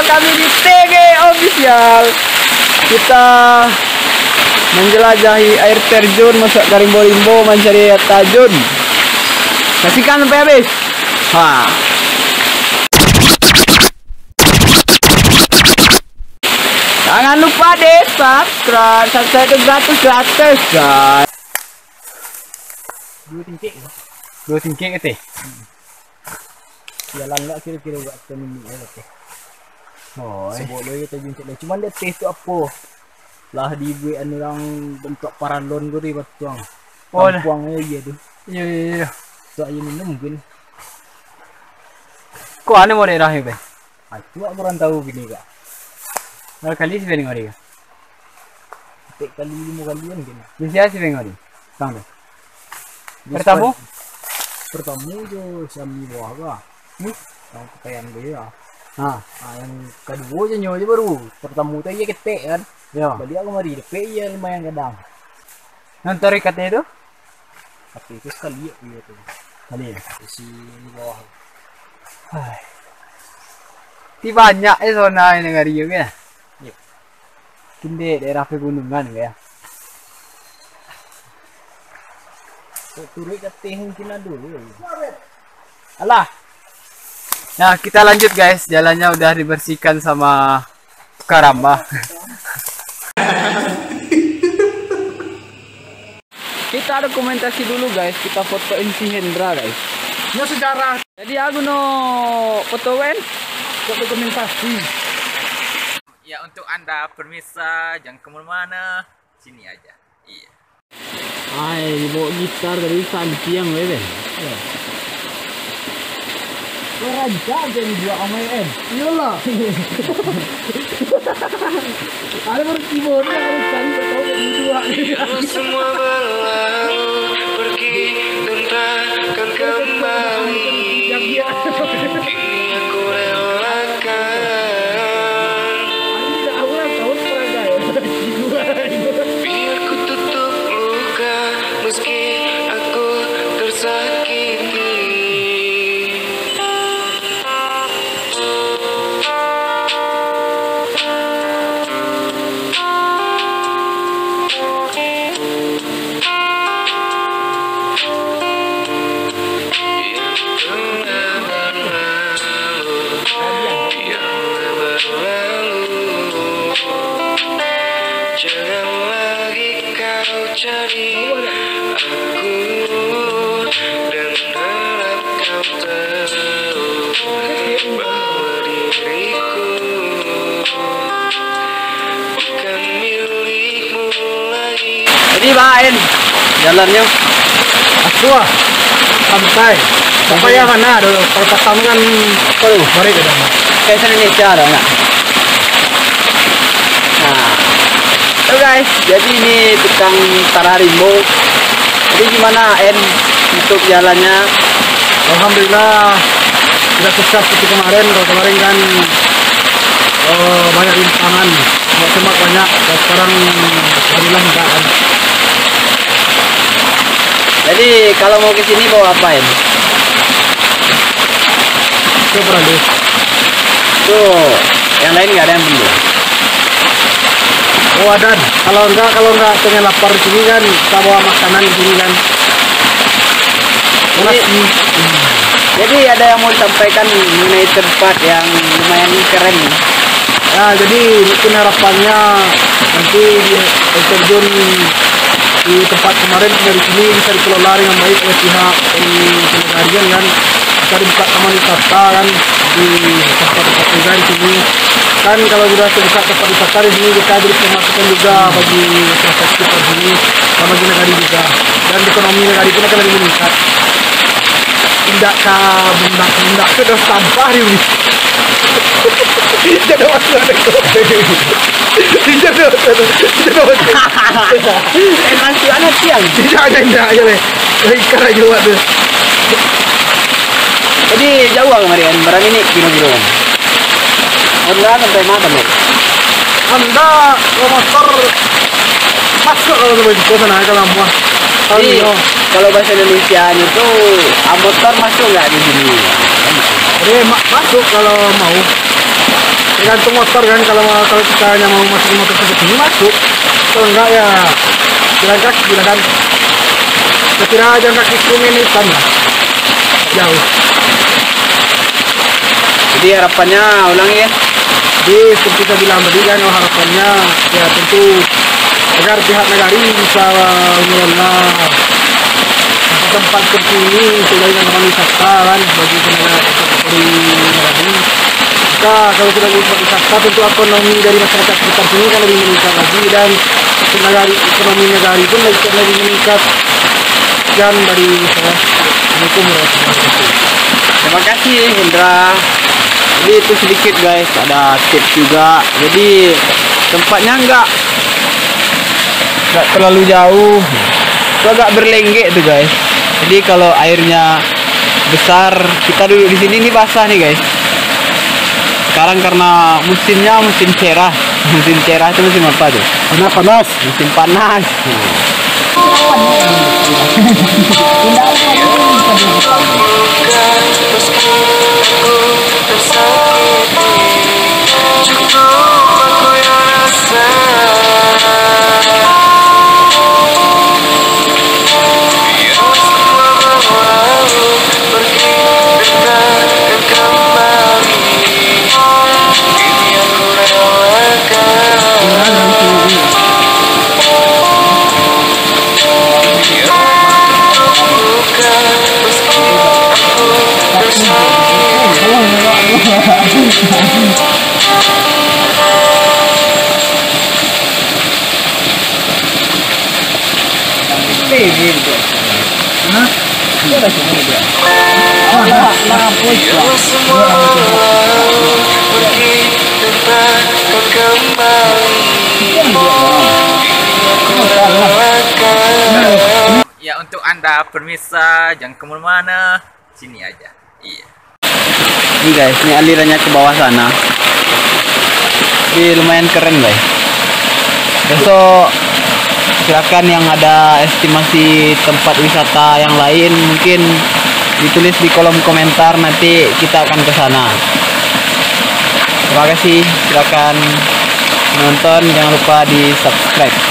kami di TG Official. Kita menjelajahi air terjun, masuk ke rimbo-rimbo, mencari tajun. Kasihkan sampai habis. Jangan lupa deh subscribe itu gratis guys. Dua tingkik itu. Jalan nggak kira-kira buat minum air teh. Oh, Seboleh kita jungkit deh. Cuman dia teh tu apa? Lah dibuat orang bentuk paralon gue di batuang. Oh, puangnya dia tu. Iya. Tu aja minum mungkin. Kok aneh mau daerah ini? Aku kurang tahu gini kak. Berapa kali sih pengen ngori? Tek kali 5 kalian gini. Biasa sih pengen ngori. Tang deh. Pertama tu sambil bawah kak. Yang kekayaan dia. Yang kedua je nyonya baru. Pertama tu dia ketek kan. Ya. Balik aku mari DP ya lumayan kadang. Nanti katanya itu? Tapi itu sekali ya dia tu. Kali. Si bawah. Ti banyak zona ini ngari juga. Yep. Kinde daerah pegunungan ya. Turut keteh mungkin dulu. Alah. Nah, kita lanjut guys. Jalannya udah dibersihkan sama Karamba. Kita dokumentasi dulu guys. Kita fotoin si Hendra guys. Ya sejarah. Jadi aku no fotoin Dokumentasi. Ya untuk anda permisa jangan kemana-mana, sini aja. Iya. Bawa gitar dari siang bebe. Raja jadi dua amain. Iyalah. Ada baru keyboard harus cari tahu berdua. Semua berlalu pergi dan takkan kembali. Kini aku relakan. Biar ku tutup luka meski aku tersakiti. Jangan lagi kau cari aku dan harap kau tahu bahwa diriku bukan milikmu lagi. Jadi main jalannya. Asua sampai ya mana ada kalau pertama kan mari ke dalam. Kayak Indonesia ada nggak? Nah, so guys, jadi ini tukang Tararimbo. Jadi gimana untuk jalannya? Alhamdulillah tidak sukses seperti kemarin. Kalau kemarin kan banyak rintangan, semak banyak. Dan sekarang alhamdulillah enggak kan. Jadi kalau mau ke sini bawa apa ya? Coba deh. Tuh, yang lain nggak ada yang beli. Oh ada. Kalau enggak pengen lapar di sini kan, kita bawa makanan di sini kan. Jadi ada yang mau disampaikan mengenai tempat yang lumayan keren. Ya jadi mungkin harapannya nanti di terjun di tempat kemarin dari sini bisa dikelola dengan baik oleh pihak penyelenggara kan. Bisa dibuka taman wisata kan di tempat-tempat juga di sini. Kan kalau sudah terbuka tempat wisata di sini kita beri pemasukan juga bagi masyarakat sekitar sini sama bagi negara juga. Dan ekonomi negara pun akan lebih meningkat. Tidak benda sudah sampah ini. Jadi waktu ada Emang si anak siang. tidak aja deh. Ikan aja waktu. Jadi jauh kemarin, barang ini kilo-kilo. Honda sampai mana nih? Anda motor masuk kalau sampai di sana kalau muah. Jadi kalau bahasa Indonesia itu motor masuk nggak di sini? Jadi masuk kalau mau. tergantung motor kan, kalau kita hanya mau masukin motor ke sini masuk, kalau enggak ya jalan kaki silakan. Saya kira jalan kaki 10 menitan lah, jauh. Jadi harapannya ulangi ya. Jadi seperti saya bilang tadi kan, harapannya ya tentu agar pihak negara bisa mengelola tempat seperti ini sebagai tempat wisata kan bagi tenaga negara. Maka kalau sudah jadi tempat wisata, tentu ekonomi dari masyarakat sekitar sini kan lebih meningkat lagi, dan ekonomi negara pun lebih meningkat. Sekian dari saya. Assalamualaikum warahmatullahi wabarakatuh. Terima kasih Indra. Jadi itu sedikit guys, ada tips juga. Jadi tempatnya nggak terlalu jauh, itu agak berlenggek tuh guys. Jadi kalau airnya besar, kita duduk di sini, ini basah nih guys. Sekarang karena musimnya musim cerah. Musim cerah itu musim apa tuh? Panas. Musim panas. Ya, untuk Anda permisa jangan kemana-mana, sini aja. Iya. Ini guys, ini alirannya ke bawah sana. Ini lumayan keren guys. Besok silakan yang ada estimasi tempat wisata yang lain mungkin ditulis di kolom komentar, nanti kita akan ke sana. Terima kasih, silakan menonton, jangan lupa di subscribe.